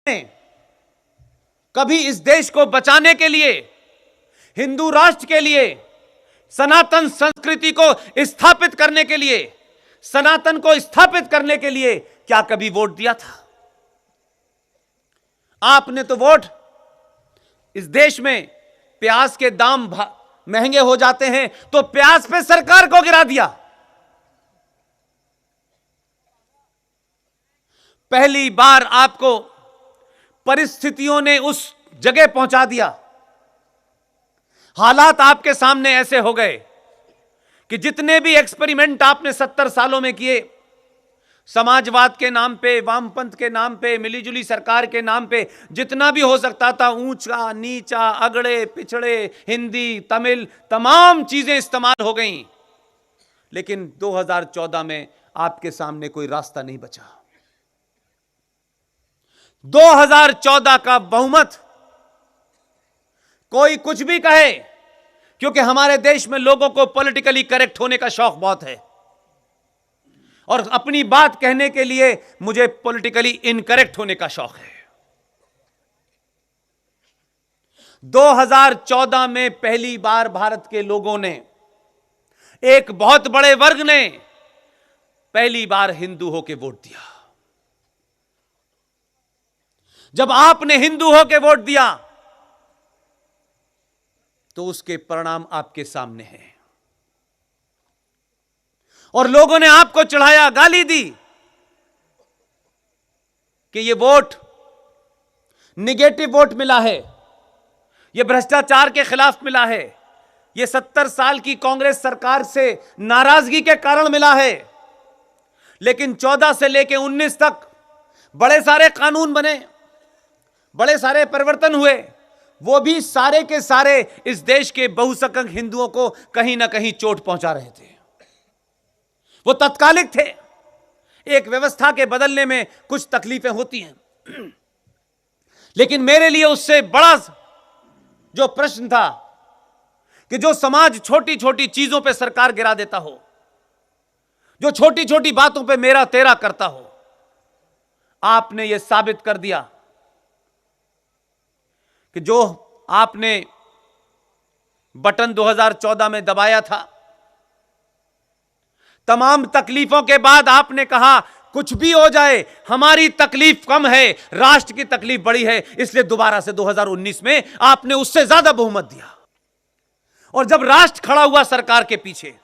ने कभी इस देश को बचाने के लिए, हिंदू राष्ट्र के लिए, सनातन संस्कृति को स्थापित करने के लिए, सनातन को स्थापित करने के लिए क्या कभी वोट दिया था? आपने तो वोट, इस देश में प्याज के दाम महंगे हो जाते हैं तो प्याज पे सरकार को गिरा दिया। पहली बार आपको परिस्थितियों ने उस जगह पहुंचा दिया, हालात आपके सामने ऐसे हो गए कि जितने भी एक्सपेरिमेंट आपने 70 सालों में किए, समाजवाद के नाम पे, वामपंथ के नाम पे, मिलीजुली सरकार के नाम पे, जितना भी हो सकता था, ऊंचा नीचा, अगड़े पिछड़े, हिंदी तमिल, तमाम चीजें इस्तेमाल हो गईं, लेकिन 2014 में आपके सामने कोई रास्ता नहीं बचा। 2014 का बहुमत, कोई कुछ भी कहे, क्योंकि हमारे देश में लोगों को पॉलिटिकली करेक्ट होने का शौक बहुत है और अपनी बात कहने के लिए मुझे पॉलिटिकली इनकरेक्ट होने का शौक है। 2014 में पहली बार भारत के लोगों ने, एक बहुत बड़े वर्ग ने पहली बार हिंदू होकर वोट दिया। जब आपने हिंदू होकर वोट दिया तो उसके परिणाम आपके सामने हैं और लोगों ने आपको चढ़ाया, गाली दी कि यह वोट निगेटिव वोट मिला है, यह भ्रष्टाचार के खिलाफ मिला है, यह 70 साल की कांग्रेस सरकार से नाराजगी के कारण मिला है। लेकिन 14 से लेकर 19 तक बड़े सारे कानून बने, बड़े सारे परिवर्तन हुए, वो भी सारे के सारे इस देश के बहुसंख्यक हिंदुओं को कहीं ना कहीं चोट पहुंचा रहे थे। वो तत्कालिक थे। एक व्यवस्था के बदलने में कुछ तकलीफें होती हैं, लेकिन मेरे लिए उससे बड़ा जो प्रश्न था कि जो समाज छोटी छोटी चीजों पे सरकार गिरा देता हो, जो छोटी छोटी बातों पे मेरा तेरा करता हो, आपने यह साबित कर दिया कि जो आपने बटन 2014 में दबाया था, तमाम तकलीफों के बाद आपने कहा कुछ भी हो जाए हमारी तकलीफ कम है, राष्ट्र की तकलीफ बड़ी है, इसलिए दोबारा से 2019 में आपने उससे ज्यादा बहुमत दिया। और जब राष्ट्र खड़ा हुआ सरकार के पीछे,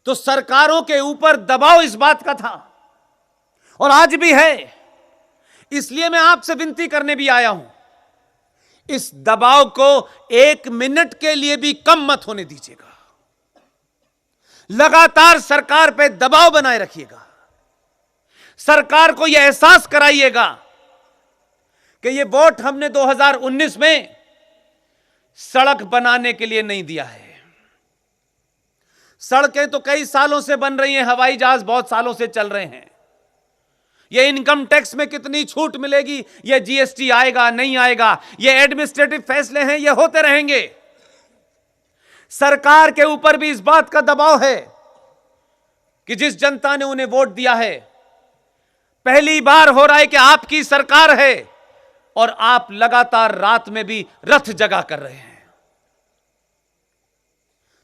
तो सरकारों के ऊपर दबाव इस बात का था और आज भी है। इसलिए मैं आपसे विनती करने भी आया हूं, इस दबाव को 1 मिनट के लिए भी कम मत होने दीजिएगा। लगातार सरकार पे दबाव बनाए रखिएगा, सरकार को यह एहसास कराइएगा कि यह वोट हमने 2019 में सड़क बनाने के लिए नहीं दिया है। सड़कें तो कई सालों से बन रही हैं, हवाई जहाज बहुत सालों से चल रहे हैं। ये इनकम टैक्स में कितनी छूट मिलेगी, ये जीएसटी आएगा नहीं आएगा, ये एडमिनिस्ट्रेटिव फैसले हैं, ये होते रहेंगे। सरकार के ऊपर भी इस बात का दबाव है कि जिस जनता ने उन्हें वोट दिया है, पहली बार हो रहा है कि आपकी सरकार है और आप लगातार रात में भी रथ जगा कर रहे हैं।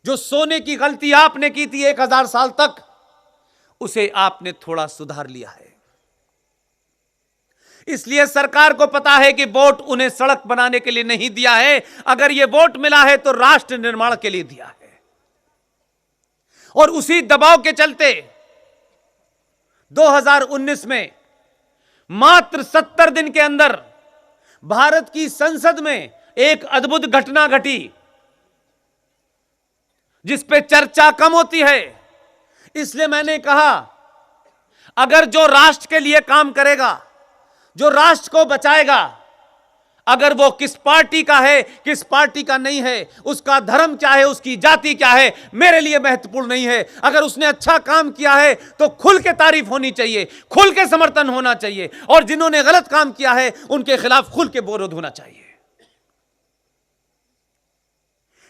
जो सोने की गलती आपने की थी 1000 साल तक, उसे आपने थोड़ा सुधार लिया है। इसलिए सरकार को पता है कि वोट उन्हें सड़क बनाने के लिए नहीं दिया है, अगर यह वोट मिला है तो राष्ट्र निर्माण के लिए दिया है। और उसी दबाव के चलते 2019 में मात्र 70 दिन के अंदर भारत की संसद में एक अद्भुत घटना घटी, जिस पे चर्चा कम होती है। इसलिए मैंने कहा, अगर जो राष्ट्र के लिए काम करेगा, जो राष्ट्र को बचाएगा, अगर वो किस पार्टी का है किस पार्टी का नहीं है, उसका धर्म क्या है, उसकी जाति क्या है, मेरे लिए महत्वपूर्ण नहीं है। अगर उसने अच्छा काम किया है तो खुल के तारीफ होनी चाहिए, खुल के समर्थन होना चाहिए, और जिन्होंने गलत काम किया है उनके खिलाफ खुल के विरोध होना चाहिए।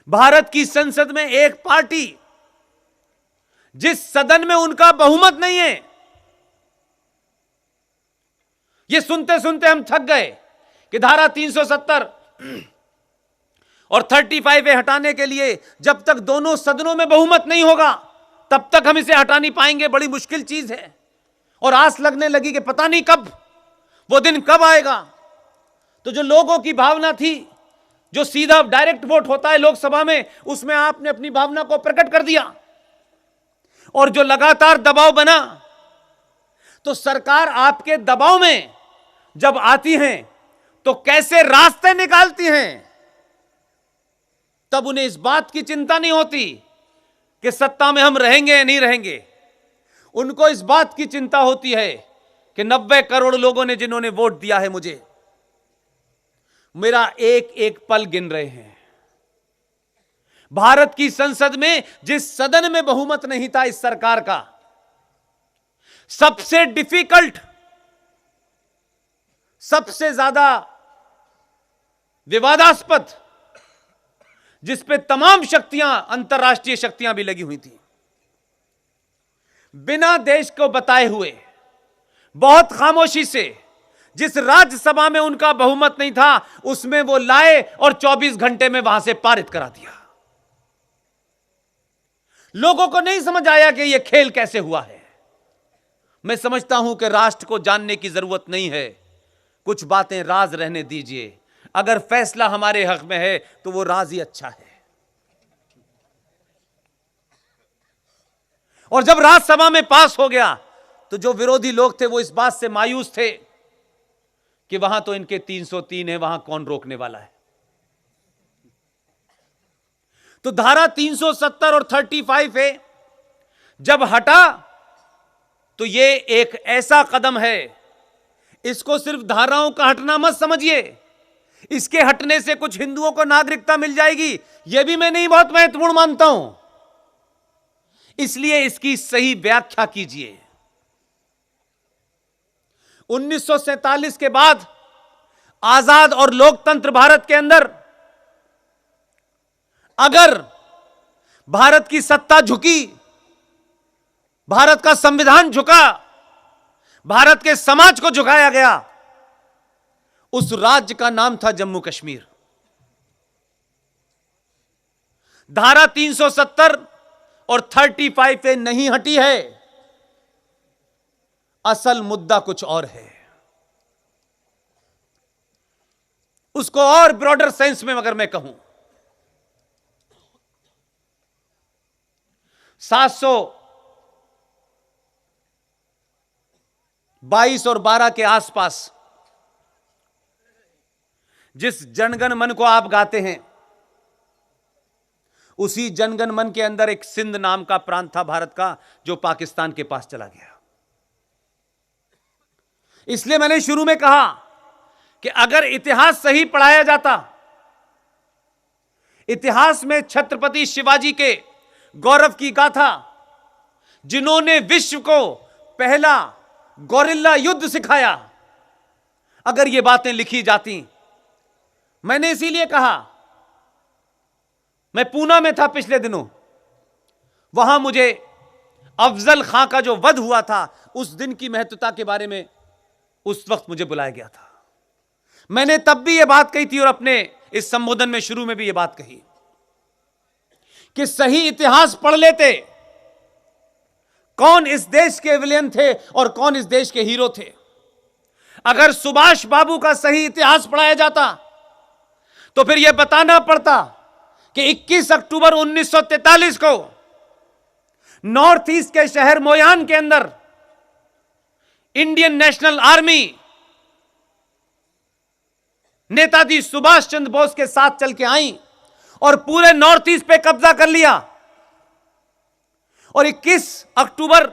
भारत की संसद में एक पार्टी, जिस सदन में उनका बहुमत नहीं है, ये सुनते सुनते हम थक गए कि धारा 370 और 35A हटाने के लिए जब तक दोनों सदनों में बहुमत नहीं होगा तब तक हम इसे हटा नहीं पाएंगे, बड़ी मुश्किल चीज है। और आस लगने लगी कि पता नहीं कब वो दिन कब आएगा। तो जो लोगों की भावना थी, जो सीधा डायरेक्ट वोट होता है लोकसभा में, उसमें आपने अपनी भावना को प्रकट कर दिया। और जो लगातार दबाव बना, तो सरकार आपके दबाव में जब आती है तो कैसे रास्ते निकालती हैं, तब उन्हें इस बात की चिंता नहीं होती कि सत्ता में हम रहेंगे या नहीं रहेंगे। उनको इस बात की चिंता होती है कि 90 करोड़ लोगों ने जिन्होंने वोट दिया है मुझे, मेरा एक एक पल गिन रहे हैं। भारत की संसद में जिस सदन में बहुमत नहीं था इस सरकार का, सबसे डिफिकल्ट, सबसे ज्यादा विवादास्पद, जिस पे तमाम शक्तियां, अंतर्राष्ट्रीय शक्तियां भी लगी हुई थी, बिना देश को बताए हुए बहुत खामोशी से जिस राज्यसभा में उनका बहुमत नहीं था उसमें वो लाए और 24 घंटे में वहां से पारित करा दिया। लोगों को नहीं समझ आया कि यह खेल कैसे हुआ है। मैं समझता हूं कि राष्ट्र को जानने की जरूरत नहीं है, कुछ बातें राज रहने दीजिए। अगर फैसला हमारे हक में है तो वो राज ही अच्छा है। और जब राज्यसभा में पास हो गया तो जो विरोधी लोग थे वो इस बात से मायूस थे कि वहां तो इनके 303 है, वहां कौन रोकने वाला है। तो धारा 370 और 35A जब हटा तो ये एक ऐसा कदम है, इसको सिर्फ धाराओं का हटना मत समझिए। इसके हटने से कुछ हिंदुओं को नागरिकता मिल जाएगी, यह भी मैं नहीं बहुत महत्वपूर्ण मानता हूं। इसलिए इसकी सही व्याख्या कीजिए। 1947 के बाद आजाद और लोकतंत्र भारत के अंदर अगर भारत की सत्ता झुकी, भारत का संविधान झुका, भारत के समाज को झुकाया गया, उस राज्य का नाम था जम्मू कश्मीर। धारा 370 और 35A नहीं हटी है, असल मुद्दा कुछ और है। उसको और ब्रॉडर सेंस में अगर मैं कहूं, 722 और 12 के आसपास जिस जनगण मन को आप गाते हैं, उसी जनगण मन के अंदर एक सिंध नाम का प्रांत था भारत का, जो पाकिस्तान के पास चला गया। इसलिए मैंने शुरू में कहा कि अगर इतिहास सही पढ़ाया जाता, इतिहास में छत्रपति शिवाजी के गौरव की गाथा, जिन्होंने विश्व को पहला गोरिल्ला युद्ध सिखाया, अगर ये बातें लिखी जाती। मैंने इसीलिए कहा, मैं पूना में था पिछले दिनों, वहां मुझे अफजल खां का जो वध हुआ था उस दिन की महत्वता के बारे में उस वक्त मुझे बुलाया गया था। मैंने तब भी यह बात कही थी और अपने इस संबोधन में शुरू में भी यह बात कही कि सही इतिहास पढ़ लेते, कौन इस देश के विलेन थे और कौन इस देश के हीरो थे। अगर सुभाष बाबू का सही इतिहास पढ़ाया जाता तो फिर यह बताना पड़ता कि 21 अक्टूबर 1943 को नॉर्थ ईस्ट के शहर मोयान के अंदर Indian National Army Netaji Subhash Chandra Bose के साथ चल के आई और पूरे नॉर्थ ईस्ट पे कब्जा कर लिया। और 21 अक्टूबर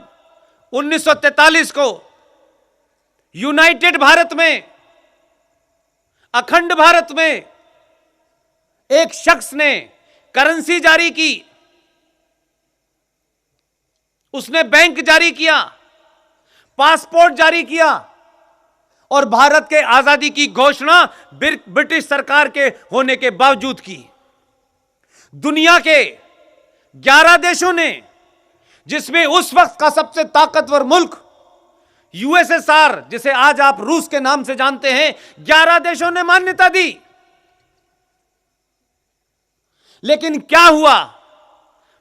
1943 को यूनाइटेड भारत में, अखंड भारत में एक शख्स ने करेंसी जारी की, उसने बैंक जारी किया, पासपोर्ट जारी किया और भारत के आजादी की घोषणा ब्रिटिश सरकार के होने के बावजूद की। दुनिया के 11 देशों ने, जिसमें उस वक्त का सबसे ताकतवर मुल्क यूएसएसआर, जिसे आज आप रूस के नाम से जानते हैं, 11 देशों ने मान्यता दी। लेकिन क्या हुआ?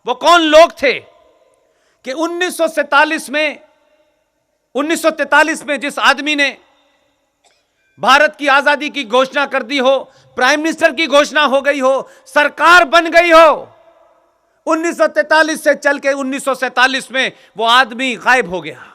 वो कौन लोग थे कि 1943 में जिस आदमी ने भारत की आजादी की घोषणा कर दी हो, प्राइम मिनिस्टर की घोषणा हो गई हो, सरकार बन गई हो, 1943 से चल के 1947 में वो आदमी गायब हो गया।